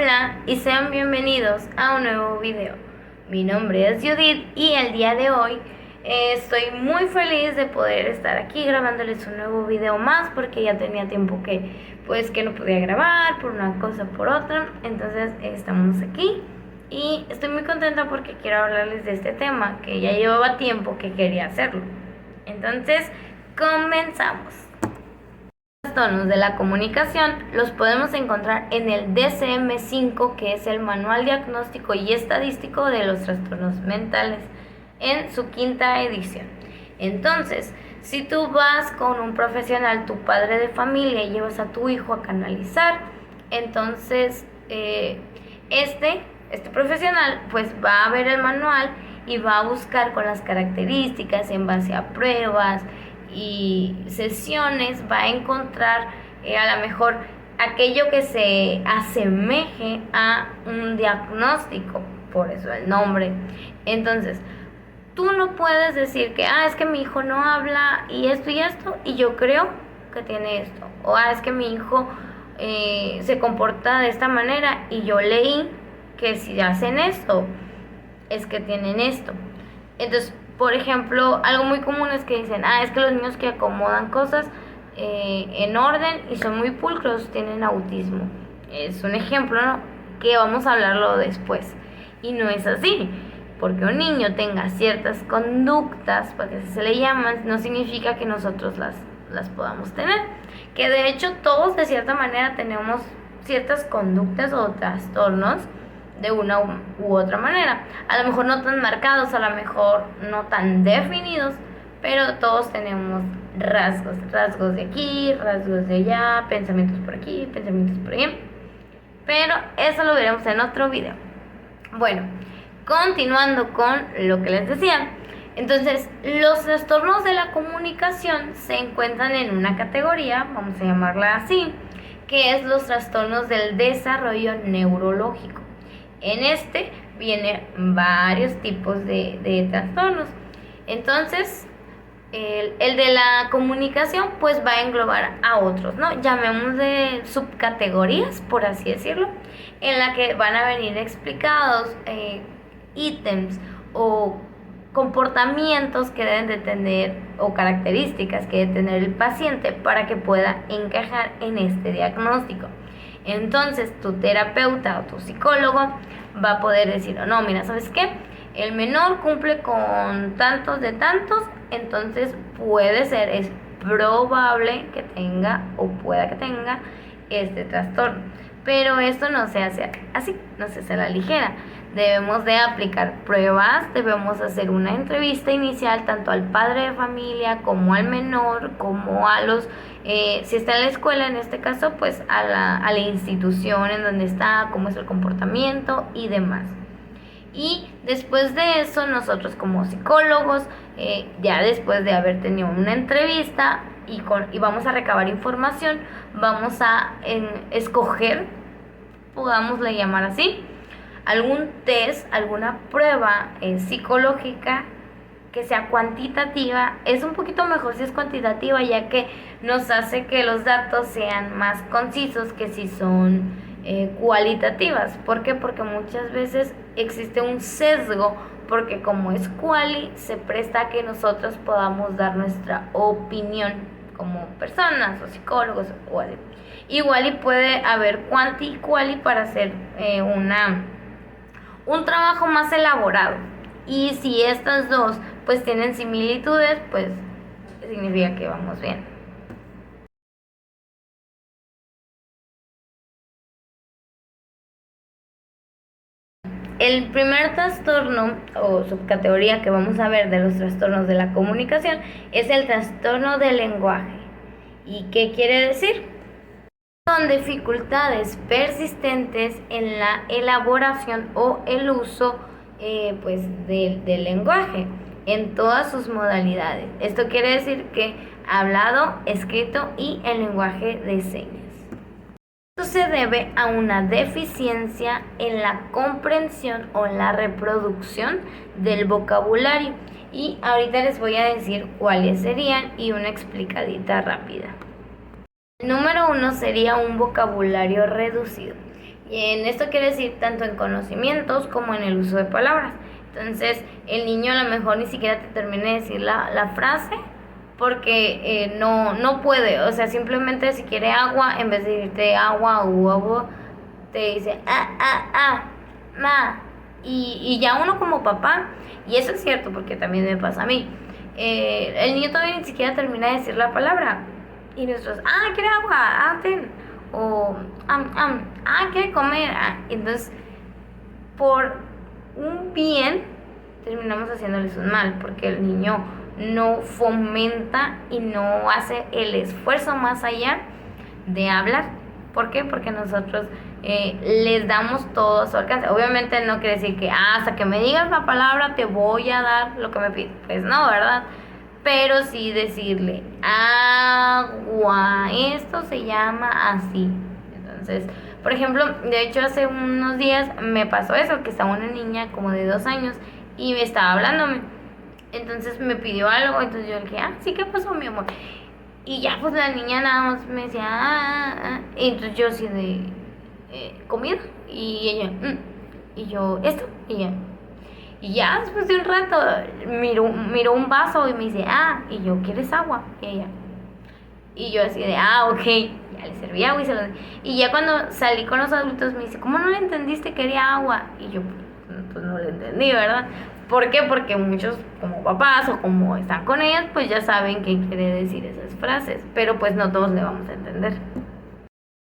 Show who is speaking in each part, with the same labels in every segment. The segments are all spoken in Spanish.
Speaker 1: Hola y sean bienvenidos a un nuevo video. Mi nombre es Judith y el día de hoy estoy muy feliz de poder estar aquí grabándoles un nuevo video más porque ya tenía tiempo que no podía grabar por una cosa o por otra. Entonces estamos aquí y estoy muy contenta porque quiero hablarles de este tema que ya llevaba tiempo que quería hacerlo. Entonces comenzamos. Trastornos de la comunicación los podemos encontrar en el DSM-5, que es el Manual Diagnóstico y Estadístico de los Trastornos Mentales, en su quinta edición. Entonces, si tú vas con un profesional, tu padre de familia, y llevas a tu hijo a canalizar, entonces este profesional pues va a ver el manual y va a buscar con las características en base a pruebas y sesiones, va a encontrar a lo mejor aquello que se asemeje a un diagnóstico, por eso el nombre. Entonces, tú no puedes decir que, es que mi hijo no habla y esto, y yo creo que tiene esto. O, es que mi hijo se comporta de esta manera y yo leí que si hacen esto, es que tienen esto. Entonces, por ejemplo, algo muy común es que dicen, es que los niños que acomodan cosas en orden y son muy pulcros tienen autismo. Es un ejemplo, ¿no? Que vamos a hablarlo después. Y no es así, porque un niño tenga ciertas conductas, porque así se le llaman, no significa que nosotros las podamos tener. Que de hecho todos de cierta manera tenemos ciertas conductas o trastornos de una u otra manera. A lo mejor no tan marcados, a lo mejor no tan definidos, pero todos tenemos rasgos de aquí, rasgos de allá, pensamientos por aquí, pensamientos por ahí. Pero eso lo veremos en otro video. Bueno, continuando con lo que les decía. Entonces, los trastornos de la comunicación se encuentran en una categoría, vamos a llamarla así, que es los trastornos del desarrollo neurológico. En este vienen varios tipos de trastornos. Entonces, el de la comunicación pues va a englobar a otros, ¿no? Llamemos de subcategorías, por así decirlo, en la que van a venir explicados ítems o comportamientos que deben de tener o características que debe tener el paciente para que pueda encajar en este diagnóstico. Entonces tu terapeuta o tu psicólogo va a poder decir, no, mira, ¿sabes qué? El menor cumple con tantos de tantos, entonces puede ser, es probable que tenga o pueda que tenga este trastorno. Pero esto no se hace así, no se hace a la ligera. Debemos de aplicar pruebas, debemos hacer una entrevista inicial tanto al padre de familia como al menor, como a los, si está en la escuela en este caso, pues a la institución en donde está, cómo es el comportamiento y demás. Y después de eso, nosotros como psicólogos, ya después de haber tenido una entrevista y vamos a recabar información, vamos a escoger, podámosle llamar así, algún test, alguna prueba psicológica que sea cuantitativa. Es un poquito mejor si es cuantitativa, ya que nos hace que los datos sean más concisos que si son cualitativas. ¿Por qué? Porque muchas veces existe un sesgo, porque como es quali, se presta a que nosotros podamos dar nuestra opinión como personas o psicólogos o así. Igual y puede haber quanti y quali para hacer un trabajo más elaborado. Y si estas dos pues tienen similitudes, pues significa que vamos bien. El primer trastorno o subcategoría que vamos a ver de los trastornos de la comunicación es el trastorno del lenguaje. ¿Y qué quiere decir? Son dificultades persistentes en la elaboración o el uso del lenguaje en todas sus modalidades. Esto quiere decir que hablado, escrito y el lenguaje de señas. Esto se debe a una deficiencia en la comprensión o la reproducción del vocabulario. Y ahorita les voy a decir cuáles serían y una explicadita rápida. El número 1 sería un vocabulario reducido. En esto quiere decir tanto en conocimientos como en el uso de palabras. Entonces, el niño a lo mejor ni siquiera te termina de decir la frase porque no puede. O sea, simplemente si quiere agua, en vez de decirte agua o agua, te dice ma. Y ya uno como papá, y eso es cierto porque también me pasa a mí, el niño todavía ni siquiera termina de decir la palabra. Y nosotros, quiere agua, ten. O, quiere comer. Entonces, por un bien, terminamos haciéndoles un mal, porque el niño no fomenta y no hace el esfuerzo más allá de hablar. ¿Por qué? Porque nosotros les damos todo a su alcance. Obviamente no quiere decir que hasta que me digas la palabra te voy a dar lo que me pides. Pues no, ¿verdad? Pero sí decirle agua, esto se llama así. Entonces, por ejemplo, de hecho hace unos días me pasó eso, que estaba una niña como de 2 años y me estaba hablándome. Entonces me pidió algo, entonces yo le dije, sí, ¿qué pasó, mi amor? Y ya pues la niña nada más me decía, y entonces yo así de, comida, y ella, y yo, esto, y ya después de un rato miró un vaso y me dice, y yo, ¿quieres agua? Y ella, y yo así de, ok, ya le serví agua y ya cuando salí con los adultos me dice, ¿cómo no le entendiste que quería agua? Y yo, pues no le entendí, ¿verdad? ¿Por qué? Porque muchos como papás o como están con ellas, pues ya saben qué quiere decir esas frases, pero pues no todos le vamos a entender.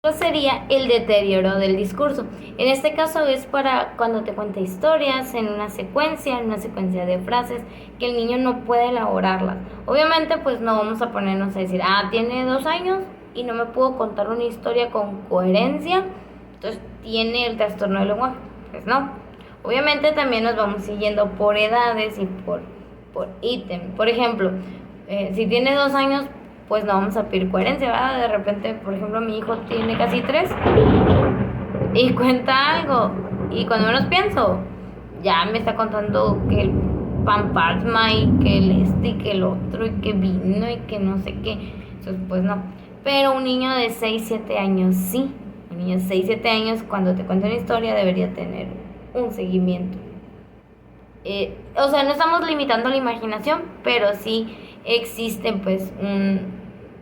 Speaker 1: Otro sería el deterioro del discurso. En este caso es para cuando te cuenta historias en una secuencia de frases que el niño no puede elaborarlas. Obviamente pues no vamos a ponernos a decir, tiene 2 años y no me puedo contar una historia con coherencia, entonces tiene el trastorno del lenguaje. Pues no. Obviamente también nos vamos siguiendo por edades y por ítem. Por ejemplo, si tiene 2 años, pues no vamos a pedir coherencia, ¿verdad? De repente, por ejemplo, mi hijo tiene casi 3 y cuenta algo. Y cuando menos pienso, ya me está contando que el Pampartma y que y que el otro y que vino y que no sé qué. Entonces, pues no. Pero un niño de 6, 7 años sí. Un niño de 6, 7 años, cuando te cuenta una historia, debería tener un seguimiento. O sea, no estamos limitando la imaginación, pero sí existe pues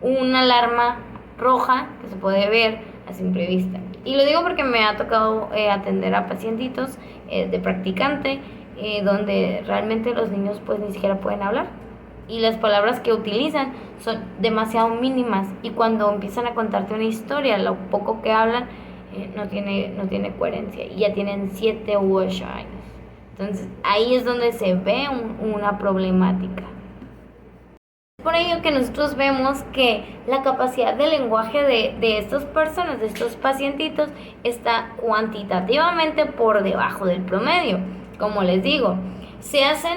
Speaker 1: una alarma roja que se puede ver a simple vista. Y lo digo porque me ha tocado atender a pacientitos de practicante, donde realmente los niños pues ni siquiera pueden hablar. Y las palabras que utilizan son demasiado mínimas. Y cuando empiezan a contarte una historia, lo poco que hablan no tiene coherencia. Y ya tienen 7 u 8 años. Entonces ahí es donde se ve una problemática. Por ello que nosotros vemos que la capacidad de lenguaje de estas personas, de estos pacientitos, está cuantitativamente por debajo del promedio. Como les digo, se hace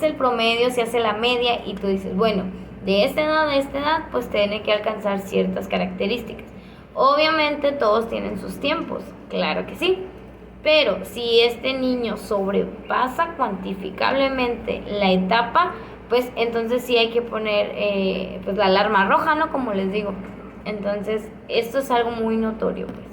Speaker 1: el promedio, se hace la media y tú dices, bueno, de esta edad, pues tiene que alcanzar ciertas características. Obviamente todos tienen sus tiempos, claro que sí. Pero si este niño sobrepasa cuantificablemente la etapa, pues entonces sí hay que poner pues la alarma roja, ¿no? Como les digo. Entonces, esto es algo muy notorio, pues.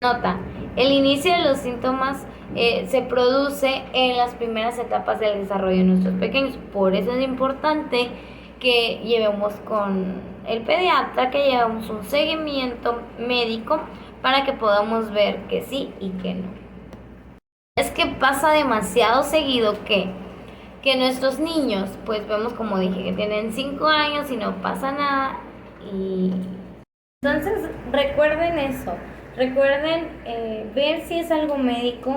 Speaker 1: Nota, el inicio de los síntomas se produce en las primeras etapas del desarrollo de nuestros pequeños. Por eso es importante que llevemos con el pediatra, que llevemos un seguimiento médico para que podamos ver que sí y que no. Es que pasa demasiado seguido que nuestros niños, pues vemos como dije, que tienen 5 años y no pasa nada. Y entonces recuerden eso, recuerden ver si es algo médico,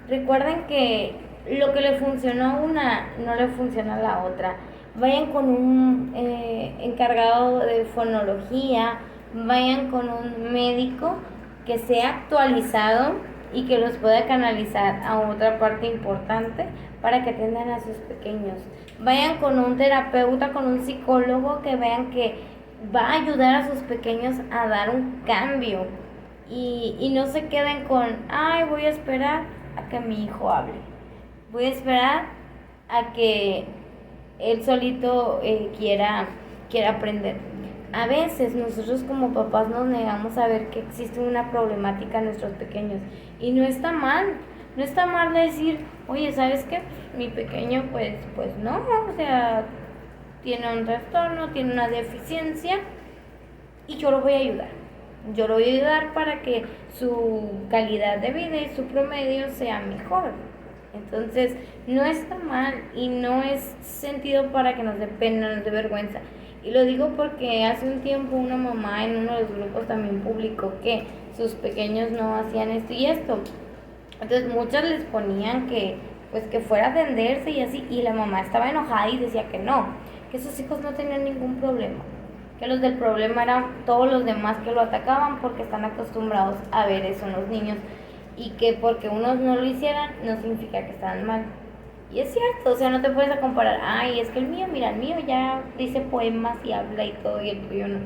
Speaker 1: recuerden que lo que le funcionó a una no le funciona a la otra. Vayan con un encargado de fonología, vayan con un médico que sea actualizado y que los pueda canalizar a otra parte importante para que atiendan a sus pequeños. Vayan con un terapeuta, con un psicólogo que vean que va a ayudar a sus pequeños a dar un cambio y no se queden con, voy a esperar a que mi hijo hable, voy a esperar a que él solito quiera aprender. a veces nosotros como papás nos negamos a ver que existe una problemática en nuestros pequeños y no está mal. No está mal decir, oye, ¿sabes qué? Mi pequeño pues no, o sea, tiene un trastorno, tiene una deficiencia y yo lo voy a ayudar. Yo lo voy a ayudar para que su calidad de vida y su promedio sea mejor. Entonces, no está mal y no es sentido para que nos dé pena, nos dé vergüenza. Y lo digo porque hace un tiempo una mamá en uno de los grupos también publicó que sus pequeños no hacían esto y esto. Entonces, muchas les ponían que pues que fuera a atenderse y así, y la mamá estaba enojada y decía que no, que sus hijos no tenían ningún problema, que los del problema eran todos los demás que lo atacaban porque están acostumbrados a ver eso en los niños y que porque unos no lo hicieran no significa que estaban mal. Y es cierto, o sea, no te puedes a comparar, ay, es que el mío, mira, el mío ya dice poemas y habla y todo y el tuyo no.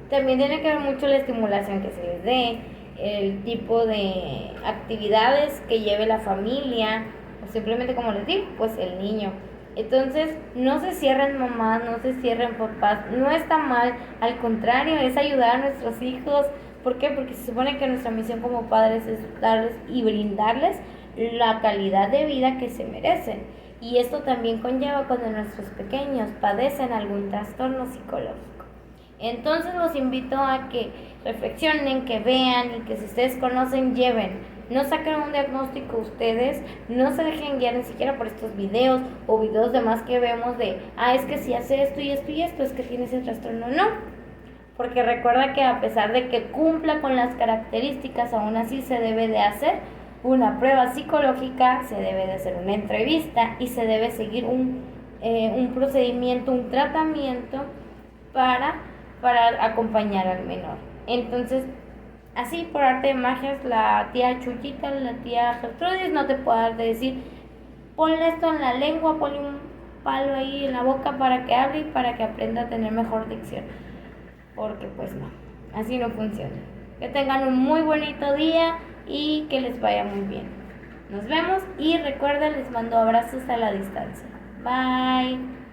Speaker 1: También tiene que ver mucho la estimulación que se les dé, el tipo de actividades que lleve la familia, o simplemente como les digo, pues el niño. Entonces, no se cierren mamás, no se cierren papás, no está mal, al contrario, es ayudar a nuestros hijos. ¿Por qué? Porque se supone que nuestra misión como padres es darles y brindarles la calidad de vida que se merecen. Y esto también conlleva cuando nuestros pequeños padecen algún trastorno psicológico. Entonces los invito a que reflexionen, que vean y que si ustedes conocen, lleven. No saquen un diagnóstico ustedes, no se dejen guiar ni siquiera por estos videos o videos demás que vemos de, es que si hace esto y esto y esto, es que tiene ese trastorno. No, porque recuerda que a pesar de que cumpla con las características, aún así se debe de hacer una prueba psicológica, se debe de hacer una entrevista y se debe seguir un procedimiento, un tratamiento para acompañar al menor. Entonces, así por arte de magias, la tía Chuyita, la tía Gertrudis no te puede decir, ponle esto en la lengua, ponle un palo ahí en la boca para que hable y para que aprenda a tener mejor dicción. Porque pues no, así no funciona. Que tengan un muy bonito día y que les vaya muy bien. Nos vemos y recuerden, les mando abrazos a la distancia. Bye.